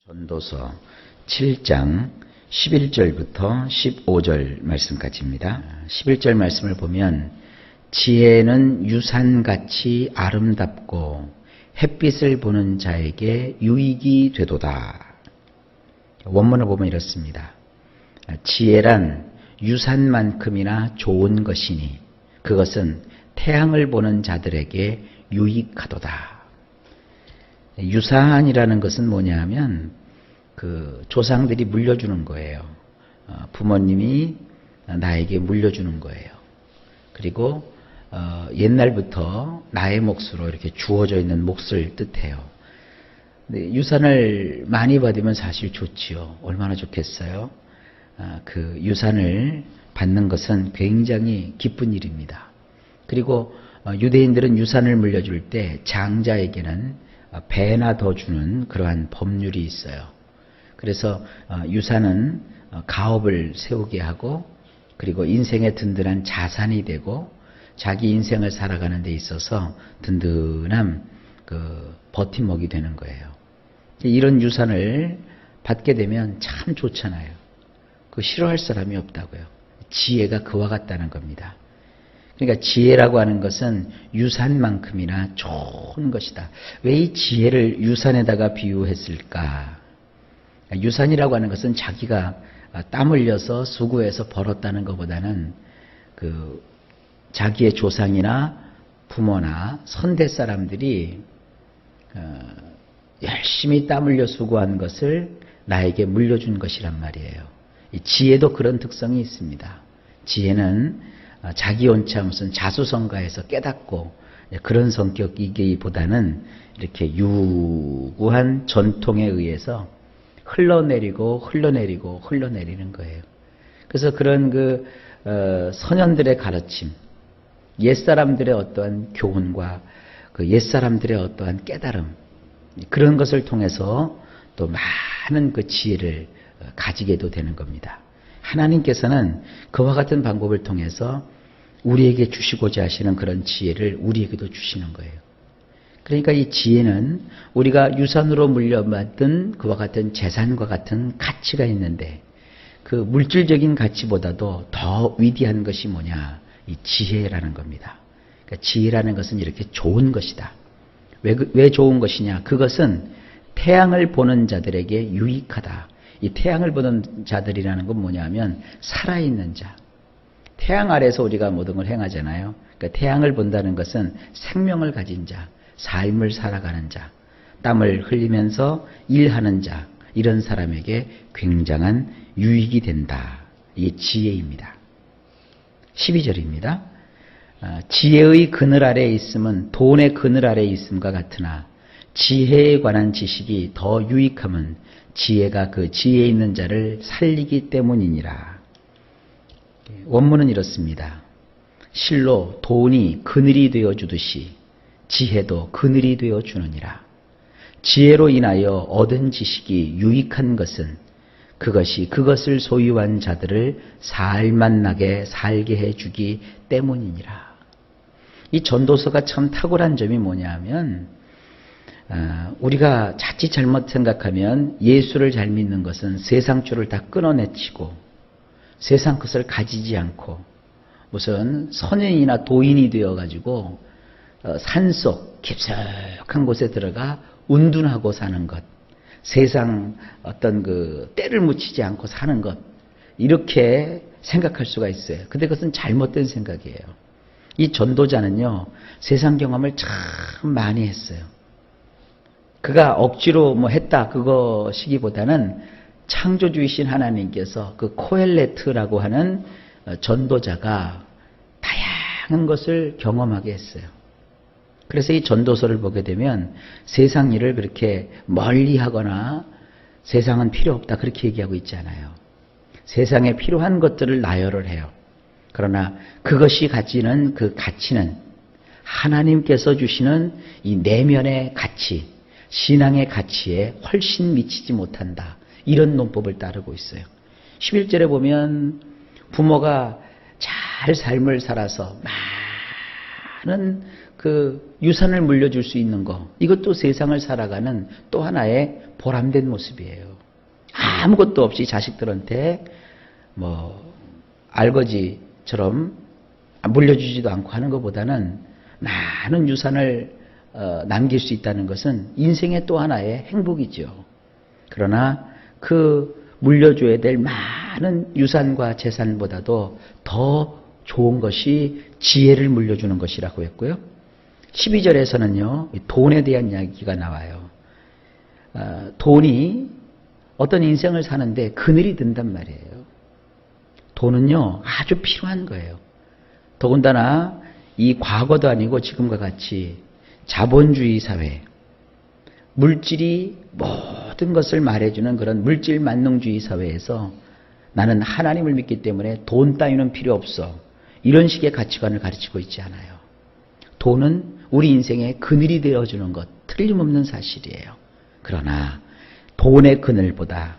전도서 7장 11절부터 15절 말씀까지입니다. 11절 말씀을 보면 지혜는 유산같이 아름답고 햇빛을 보는 자에게 유익이 되도다. 원문을 보면 이렇습니다. 지혜란 유산만큼이나 좋은 것이니 그것은 태양을 보는 자들에게 유익하도다. 유산이라는 것은 뭐냐 하면 그 조상들이 물려주는 거예요. 부모님이 나에게 물려주는 거예요. 그리고 옛날부터 나의 몫으로 이렇게 주어져 있는 몫을 뜻해요. 근데 유산을 많이 받으면 사실 좋지요. 얼마나 좋겠어요. 그 유산을 받는 것은 굉장히 기쁜 일입니다. 그리고 유대인들은 유산을 물려줄 때 장자에게는 배나 더 주는 그러한 법률이 있어요. 그래서 유산은 가업을 세우게 하고 그리고 인생의 든든한 자산이 되고 자기 인생을 살아가는 데 있어서 든든한 그 버팀목이 되는 거예요. 이런 유산을 받게 되면 참 좋잖아요. 그 싫어할 사람이 없다고요. 지혜가 그와 같다는 겁니다. 그러니까 지혜라고 하는 것은 유산만큼이나 좋은 것이다. 왜 이 지혜를 유산에다가 비유했을까? 유산이라고 하는 것은 자기가 땀 흘려서 수고해서 벌었다는 것보다는 그 자기의 조상이나 부모나 선대 사람들이 열심히 땀 흘려 수고한 것을 나에게 물려준 것이란 말이에요. 이 지혜도 그런 특성이 있습니다. 지혜는 자기 원치 무슨 자수성가해서 깨닫고 그런 성격이기보다는 이렇게 유구한 전통에 의해서 흘러내리는 거예요. 그래서 그런 그 선현들의 가르침, 옛사람들의 어떠한 교훈과 그 옛사람들의 어떠한 깨달음, 그런 것을 통해서 또 많은 그 지혜를 가지게도 되는 겁니다. 하나님께서는 그와 같은 방법을 통해서 우리에게 주시고자 하시는 그런 지혜를 우리에게도 주시는 거예요. 그러니까 이 지혜는 우리가 유산으로 물려받은 그와 같은 재산과 같은 가치가 있는데 그 물질적인 가치보다도 더 위대한 것이 뭐냐? 이 지혜라는 겁니다. 그러니까 지혜라는 것은 이렇게 좋은 것이다. 왜 좋은 것이냐? 그것은 태양을 보는 자들에게 유익하다. 이 태양을 보는 자들이라는 건 뭐냐면 살아있는 자. 태양 아래서 우리가 모든 걸 행하잖아요. 그러니까 태양을 본다는 것은 생명을 가진 자, 삶을 살아가는 자, 땀을 흘리면서 일하는 자, 이런 사람에게 굉장한 유익이 된다. 이게 지혜입니다. 12절입니다. 지혜의 그늘 아래에 있음은 돈의 그늘 아래에 있음과 같으나 지혜에 관한 지식이 더 유익함은 지혜가 그 지혜 있는 자를 살리기 때문이니라. 원문은 이렇습니다. 실로 돈이 그늘이 되어 주듯이 지혜도 그늘이 되어 주느니라. 지혜로 인하여 얻은 지식이 유익한 것은 그것이 그것을 소유한 자들을 살만나게 살게 해주기 때문이니라. 이 전도서가 참 탁월한 점이 뭐냐면 우리가 자칫 잘못 생각하면 예수를 잘 믿는 것은 세상 줄을 다 끊어내치고 세상 것을 가지지 않고 무슨 선인이나 도인이 되어가지고 산속 깊숙한 곳에 들어가 운둔하고 사는 것, 세상 어떤 그 때를 묻히지 않고 사는 것, 이렇게 생각할 수가 있어요. 근데 그것은 잘못된 생각이에요. 이 전도자는요, 세상 경험을 참 많이 했어요. 그가 억지로 뭐 했다 그것이기보다는 창조주이신 하나님께서 그 코엘레트라고 하는 전도자가 다양한 것을 경험하게 했어요. 그래서 이 전도서를 보게 되면 세상 일을 그렇게 멀리 하거나 세상은 필요 없다 그렇게 얘기하고 있지 않아요. 세상에 필요한 것들을 나열을 해요. 그러나 그것이 가지는 그 가치는 하나님께서 주시는 이 내면의 가치, 신앙의 가치에 훨씬 미치지 못한다. 이런 논법을 따르고 있어요. 11절에 보면 부모가 잘 삶을 살아서 많은 그 유산을 물려줄 수 있는 거, 이것도 세상을 살아가는 또 하나의 보람된 모습이에요. 아무것도 없이 자식들한테 뭐 알거지처럼 물려주지도 않고 하는 것보다는 많은 유산을 남길 수 있다는 것은 인생의 또 하나의 행복이죠. 그러나 그 물려줘야 될 많은 유산과 재산보다도 더 좋은 것이 지혜를 물려주는 것이라고 했고요. 12절에서는요, 돈에 대한 이야기가 나와요. 돈이 어떤 인생을 사는데 그늘이 든단 말이에요. 돈은요, 아주 필요한 거예요. 더군다나 이 과거도 아니고 지금과 같이 자본주의 사회, 물질이 모든 것을 말해주는 그런 물질 만능주의 사회에서 나는 하나님을 믿기 때문에 돈 따위는 필요 없어, 이런 식의 가치관을 가르치고 있지 않아요. 돈은 우리 인생의 그늘이 되어주는 것, 틀림없는 사실이에요. 그러나 돈의 그늘보다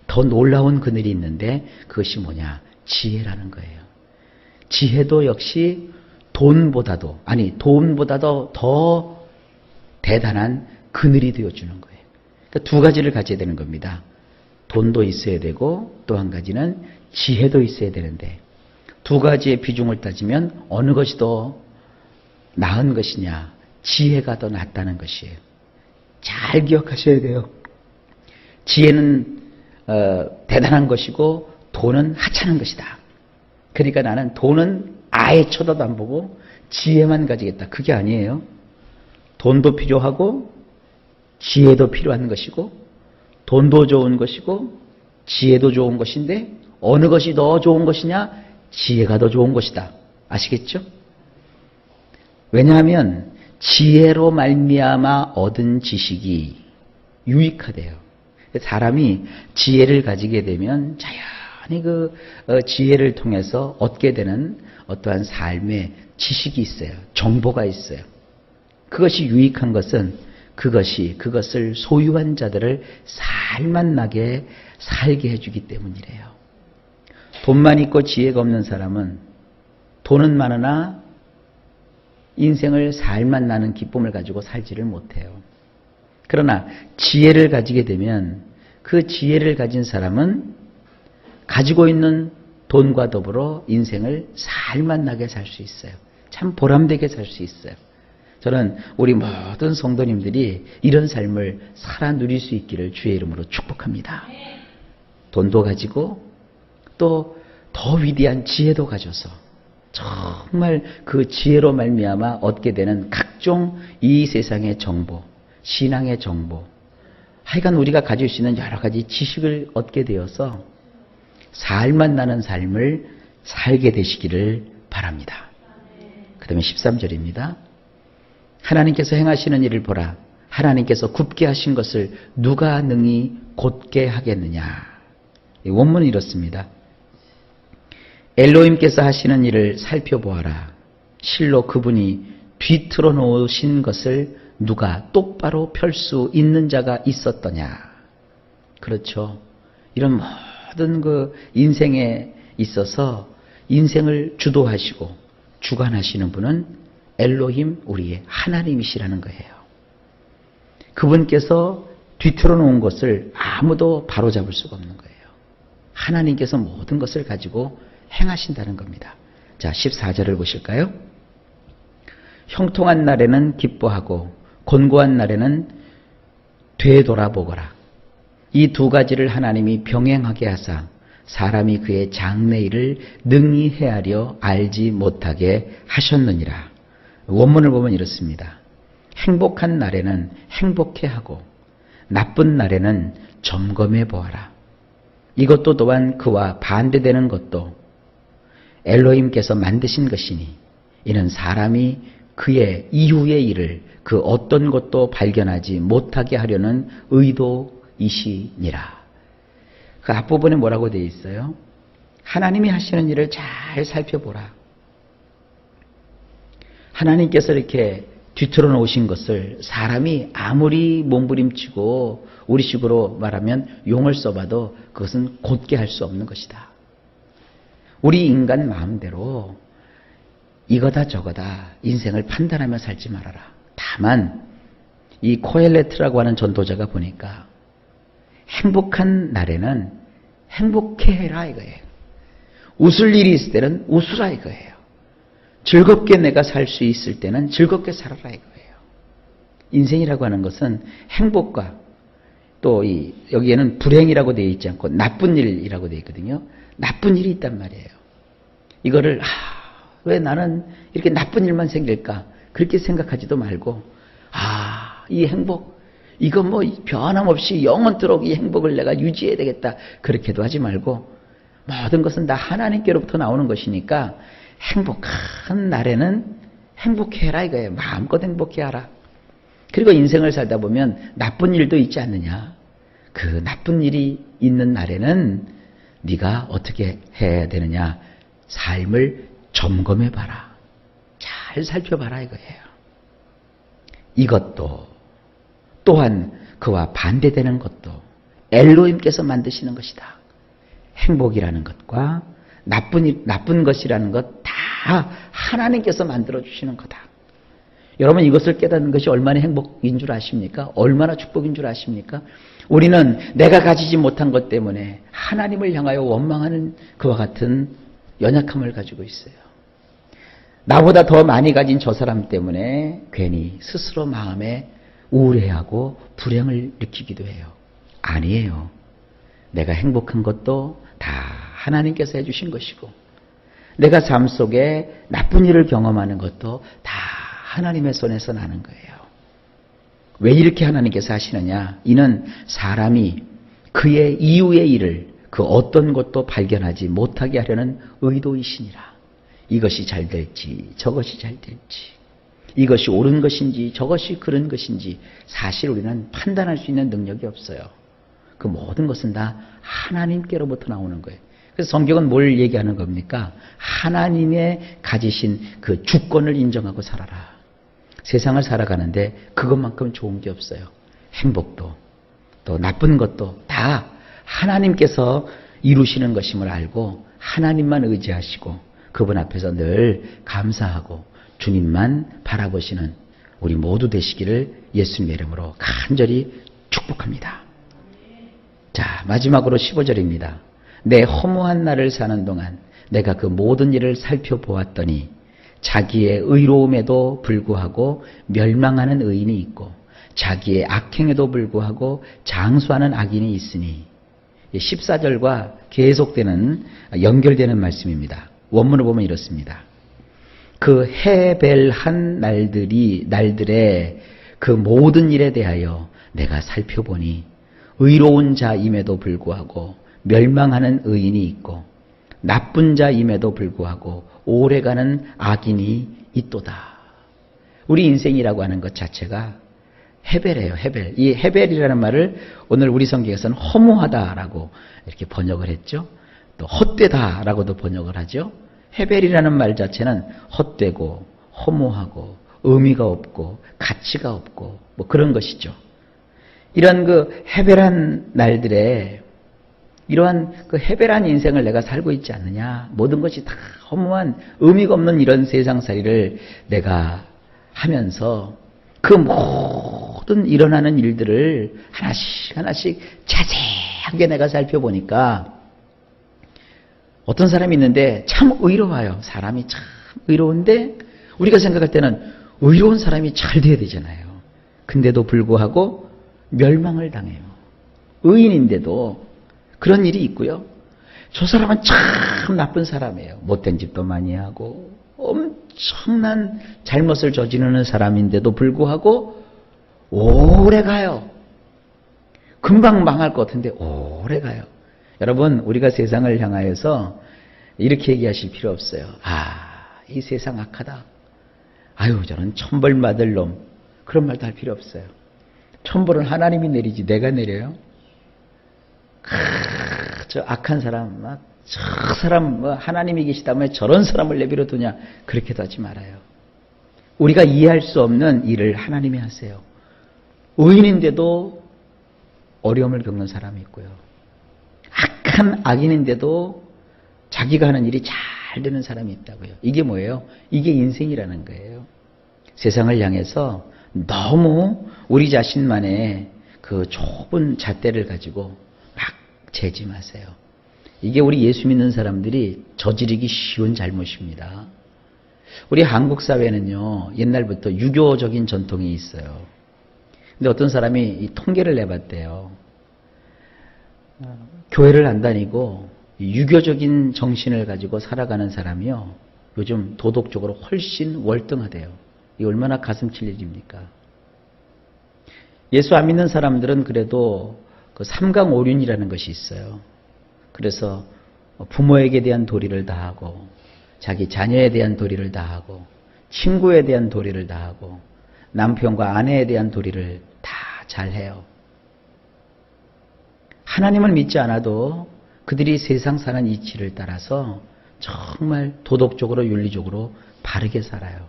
더 놀라운 그늘이 있는데 그것이 뭐냐? 지혜라는 거예요. 지혜도 역시 돈보다도 더 대단한 그늘이 되어주는 거예요. 그러니까 두 가지를 가져야 되는 겁니다. 돈도 있어야 되고 또 한 가지는 지혜도 있어야 되는데, 두 가지의 비중을 따지면 어느 것이 더 나은 것이냐? 지혜가 더 낫다는 것이에요. 잘 기억하셔야 돼요. 지혜는 대단한 것이고 돈은 하찮은 것이다. 그러니까 나는 돈은 아예 쳐다도 안 보고 지혜만 가지겠다. 그게 아니에요. 돈도 필요하고 지혜도 필요한 것이고, 돈도 좋은 것이고 지혜도 좋은 것인데 어느 것이 더 좋은 것이냐? 지혜가 더 좋은 것이다. 아시겠죠? 왜냐하면 지혜로 말미암아 얻은 지식이 유익하대요. 사람이 지혜를 가지게 되면 자연히 그 지혜를 통해서 얻게 되는 어떠한 삶의 지식이 있어요. 정보가 있어요. 그것이 유익한 것은 그것을 소유한 자들을 살만 나게 살게 해주기 때문이래요. 돈만 있고 지혜가 없는 사람은 돈은 많으나 인생을 살만 나는 기쁨을 가지고 살지를 못해요. 그러나 지혜를 가지게 되면 그 지혜를 가진 사람은 가지고 있는 돈과 더불어 인생을 살만 나게 살 수 있어요. 참 보람되게 살 수 있어요. 저는 우리 모든 성도님들이 이런 삶을 살아 누릴 수 있기를 주의 이름으로 축복합니다. 돈도 가지고 또 더 위대한 지혜도 가져서 정말 그 지혜로 말미암아 얻게 되는 각종 이 세상의 정보, 신앙의 정보, 하여간 우리가 가질 수 있는 여러 가지 지식을 얻게 되어서 살만 나는 삶을 살게 되시기를 바랍니다. 그 다음에 13절입니다. 하나님께서 행하시는 일을 보라. 하나님께서 굽게 하신 것을 누가 능히 곧게 하겠느냐. 원문은 이렇습니다. 엘로힘께서 하시는 일을 살펴보아라. 실로 그분이 뒤틀어 놓으신 것을 누가 똑바로 펼 수 있는 자가 있었더냐. 그렇죠. 이런 모든 그 인생에 있어서 인생을 주도하시고 주관하시는 분은 엘로힘, 우리의 하나님이시라는 거예요. 그분께서 뒤틀어 놓은 것을 아무도 바로잡을 수가 없는 거예요. 하나님께서 모든 것을 가지고 행하신다는 겁니다. 자, 14절을 보실까요? 형통한 날에는 기뻐하고 곤고한 날에는 되돌아보거라. 이 두 가지를 하나님이 병행하게 하사 사람이 그의 장래일을 능히 헤아려 알지 못하게 하셨느니라. 원문을 보면 이렇습니다. 행복한 날에는 행복해하고 나쁜 날에는 점검해 보아라. 이것도 또한 그와 반대되는 것도 엘로힘께서 만드신 것이니 이는 사람이 그의 이후의 일을 그 어떤 것도 발견하지 못하게 하려는 의도이시니라. 그 앞부분에 뭐라고 되어 있어요? 하나님이 하시는 일을 잘 살펴보라. 하나님께서 이렇게 뒤틀어 놓으신 것을 사람이 아무리 몸부림치고 우리식으로 말하면 용을 써봐도 그것은 곧게 할 수 없는 것이다. 우리 인간 마음대로 이거다 저거다 인생을 판단하며 살지 말아라. 다만 이 코엘레트라고 하는 전도자가 보니까 행복한 날에는 행복해라 이거예요. 웃을 일이 있을 때는 웃으라 이거예요. 즐겁게 내가 살 수 있을 때는 즐겁게 살아라 이거예요. 인생이라고 하는 것은 행복과 또 여기에는 불행이라고 되어 있지 않고 나쁜 일이라고 되어 있거든요. 나쁜 일이 있단 말이에요. 이거를 왜 나는 이렇게 나쁜 일만 생길까? 그렇게 생각하지도 말고 이 행복 이거 뭐 변함없이 영원토록 이 행복을 내가 유지해야 되겠다. 그렇게도 하지 말고 모든 것은 다 하나님께로부터 나오는 것이니까 행복한 날에는 행복해라 이거예요. 마음껏 행복해하라. 그리고 인생을 살다 보면 나쁜 일도 있지 않느냐. 그 나쁜 일이 있는 날에는 네가 어떻게 해야 되느냐. 삶을 점검해봐라. 잘 살펴봐라 이거예요. 이것도 또한 그와 반대되는 것도 엘로힘께서 만드시는 것이다. 행복이라는 것과 나쁜 것이라는 것 다 하나님께서 만들어주시는 거다. 여러분 이것을 깨닫는 것이 얼마나 행복인 줄 아십니까? 얼마나 축복인 줄 아십니까? 우리는 내가 가지지 못한 것 때문에 하나님을 향하여 원망하는 그와 같은 연약함을 가지고 있어요. 나보다 더 많이 가진 저 사람 때문에 괜히 스스로 마음에 우울해하고 불행을 느끼기도 해요. 아니에요. 내가 행복한 것도 다 하나님께서 해주신 것이고 내가 삶 속에 나쁜 일을 경험하는 것도 다 하나님의 손에서 나는 거예요. 왜 이렇게 하나님께서 하시느냐? 이는 사람이 그의 이후의 일을 그 어떤 것도 발견하지 못하게 하려는 의도이시니라. 이것이 잘 될지 저것이 잘 될지 이것이 옳은 것인지 저것이 그른 것인지 사실 우리는 판단할 수 있는 능력이 없어요. 그 모든 것은 다 하나님께로부터 나오는 거예요. 그래서 성경은 뭘 얘기하는 겁니까? 하나님의 가지신 그 주권을 인정하고 살아라. 세상을 살아가는데 그것만큼 좋은 게 없어요. 행복도 또 나쁜 것도 다 하나님께서 이루시는 것임을 알고 하나님만 의지하시고 그분 앞에서 늘 감사하고 주님만 바라보시는 우리 모두 되시기를 예수님의 이름으로 간절히 축복합니다. 자, 마지막으로 15절입니다. 내 허무한 날을 사는 동안 내가 그 모든 일을 살펴보았더니 자기의 의로움에도 불구하고 멸망하는 의인이 있고 자기의 악행에도 불구하고 장수하는 악인이 있으니 14절과 계속되는 연결되는 말씀입니다. 원문을 보면 이렇습니다. 그 해벨한 날들의 그 모든 일에 대하여 내가 살펴보니 의로운 자임에도 불구하고 멸망하는 의인이 있고 나쁜 자임에도 불구하고 오래가는 악인이 있도다. 우리 인생이라고 하는 것 자체가 해벨이에요. 해벨. 이 해벨이라는 말을 오늘 우리 성경에서는 허무하다라고 이렇게 번역을 했죠. 또 헛되다라고도 번역을 하죠. 해벨이라는 말 자체는 헛되고 허무하고 의미가 없고 가치가 없고 뭐 그런 것이죠. 이런 그 해벨한 날들에 이러한 그 해벨한 인생을 내가 살고 있지 않느냐. 모든 것이 다 허무한 의미가 없는 이런 세상살이를 내가 하면서 그 모든 일어나는 일들을 하나씩 하나씩 자세하게 내가 살펴보니까 어떤 사람이 있는데 참 의로워요. 사람이 참 의로운데 우리가 생각할 때는 의로운 사람이 잘 돼야 되잖아요. 근데도 불구하고 멸망을 당해요. 의인인데도 그런 일이 있고요. 저 사람은 참 나쁜 사람이에요. 못된 짓도 많이 하고 엄청난 잘못을 저지르는 사람인데도 불구하고 오래 가요. 금방 망할 것 같은데 오래 가요. 여러분, 우리가 세상을 향하여서 이렇게 얘기하실 필요 없어요. 이 세상 악하다. 아유, 저는 천벌 받을 놈. 그런 말도 할 필요 없어요. 천벌은 하나님이 내리지 내가 내려요? 저 악한 사람, 저 사람 하나님이 계시다면 저런 사람을 내버려 두냐? 그렇게도 하지 말아요. 우리가 이해할 수 없는 일을 하나님이 하세요. 의인인데도 어려움을 겪는 사람이 있고요. 악한 악인인데도 자기가 하는 일이 잘 잘 되는 사람이 있다고요. 이게 뭐예요? 이게 인생이라는 거예요. 세상을 향해서 너무 우리 자신만의 그 좁은 잣대를 가지고 막 재지 마세요. 이게 우리 예수 믿는 사람들이 저지르기 쉬운 잘못입니다. 우리 한국 사회는요, 옛날부터 유교적인 전통이 있어요. 근데 어떤 사람이 이 통계를 내봤대요. 교회를 안 다니고 유교적인 정신을 가지고 살아가는 사람이요, 요즘 도덕적으로 훨씬 월등하대요. 이 얼마나 가슴 칠 일입니까? 예수 안 믿는 사람들은 그래도 그 삼강오륜이라는 것이 있어요. 그래서 부모에게 대한 도리를 다하고, 자기 자녀에 대한 도리를 다하고, 친구에 대한 도리를 다하고, 남편과 아내에 대한 도리를 다 잘해요. 하나님을 믿지 않아도 그들이 세상 사는 이치를 따라서 정말 도덕적으로 윤리적으로 바르게 살아요.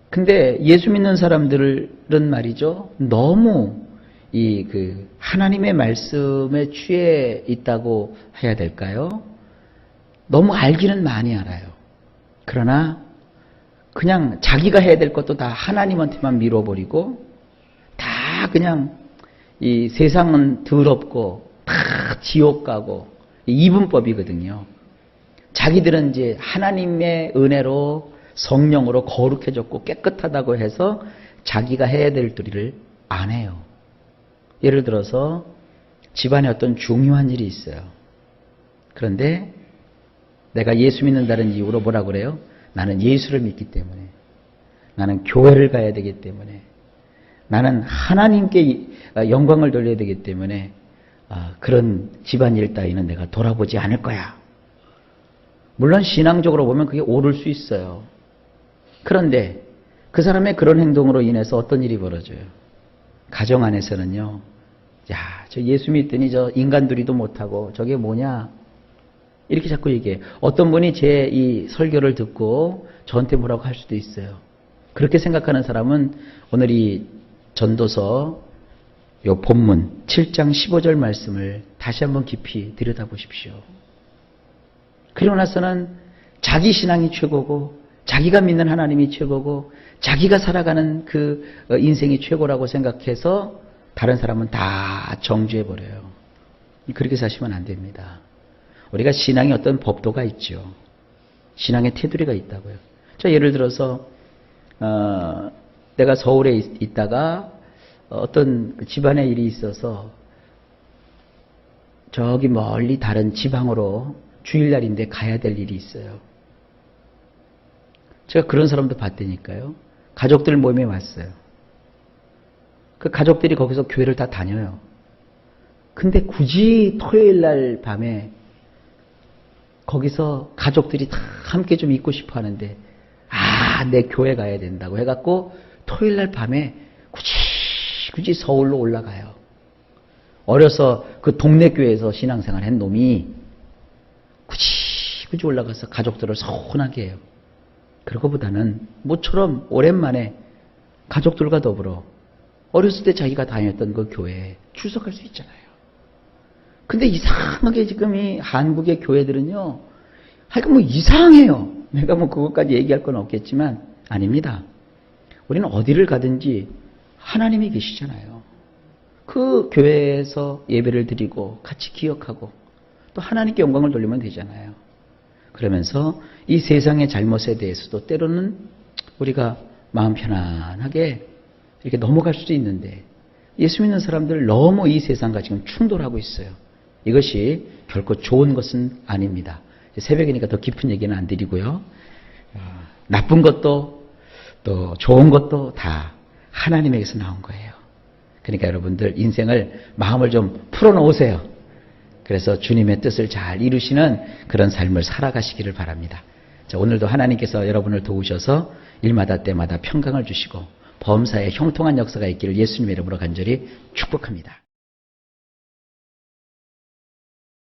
근데 예수 믿는 사람들은 말이죠, 너무 하나님의 말씀에 취해 있다고 해야 될까요? 너무 알기는 많이 알아요. 그러나 그냥 자기가 해야 될 것도 다 하나님한테만 밀어버리고, 다 그냥 이 세상은 더럽고 다 지옥 가고, 이분법이거든요. 자기들은 이제 하나님의 은혜로 성령으로 거룩해졌고 깨끗하다고 해서 자기가 해야 될 도리를 안 해요. 예를 들어서 집안에 어떤 중요한 일이 있어요. 그런데 내가 예수 믿는다는 이유로 뭐라고 그래요? 나는 예수를 믿기 때문에, 나는 교회를 가야 되기 때문에, 나는 하나님께 영광을 돌려야 되기 때문에 그런 집안일 따위는 내가 돌아보지 않을 거야. 물론 신앙적으로 보면 그게 옳을 수 있어요. 그런데 그 사람의 그런 행동으로 인해서 어떤 일이 벌어져요? 가정 안에서는요, 야, 저 예수 믿더니 저 인간들이도 못하고 저게 뭐냐? 이렇게 자꾸 얘기해요. 어떤 분이 제 이 설교를 듣고 저한테 뭐라고 할 수도 있어요. 그렇게 생각하는 사람은 오늘 이 전도서 요 본문 7장 15절 말씀을 다시 한번 깊이 들여다보십시오. 그리고 나서는 자기 신앙이 최고고, 자기가 믿는 하나님이 최고고, 자기가 살아가는 그 인생이 최고라고 생각해서 다른 사람은 다 정죄해버려요. 그렇게 사시면 안 됩니다. 우리가 신앙에 어떤 법도가 있죠. 신앙의 테두리가 있다고요. 자, 예를 들어서 내가 서울에 있다가 어떤 집안의 일이 있어서 저기 멀리 다른 지방으로 주일날인데 가야 될 일이 있어요. 제가 그런 사람도 봤다니까요. 가족들 모임에 왔어요. 그 가족들이 거기서 교회를 다 다녀요. 근데 굳이 토요일날 밤에 거기서 가족들이 다 함께 좀 있고 싶어 하는데, 내 교회 가야 된다고 해갖고 토요일날 밤에 굳이 서울로 올라가요. 어려서 그 동네 교회에서 신앙생활 한 놈이 굳이 올라가서 가족들을 서운하게 해요. 그러고보다는 모처럼 오랜만에 가족들과 더불어 어렸을 때 자기가 다녔던 그 교회에 출석할 수 있잖아요. 근데 이상하게 지금 이 한국의 교회들은요, 하여간 뭐 이상해요. 내가 뭐 그것까지 얘기할 건 없겠지만 아닙니다. 우리는 어디를 가든지 하나님이 계시잖아요. 그 교회에서 예배를 드리고 같이 기억하고 또 하나님께 영광을 돌리면 되잖아요. 그러면서 이 세상의 잘못에 대해서도 때로는 우리가 마음 편안하게 이렇게 넘어갈 수도 있는데, 예수 믿는 사람들 너무 이 세상과 지금 충돌하고 있어요. 이것이 결코 좋은 것은 아닙니다. 새벽이니까 더 깊은 얘기는 안 드리고요. 나쁜 것도 또 좋은 것도 다 하나님에게서 나온 거예요. 그러니까 여러분들 인생을 마음을 좀 풀어놓으세요. 그래서 주님의 뜻을 잘 이루시는 그런 삶을 살아가시기를 바랍니다. 자, 오늘도 하나님께서 여러분을 도우셔서 일마다 때마다 평강을 주시고 범사에 형통한 역사가 있기를 예수님의 이름으로 간절히 축복합니다.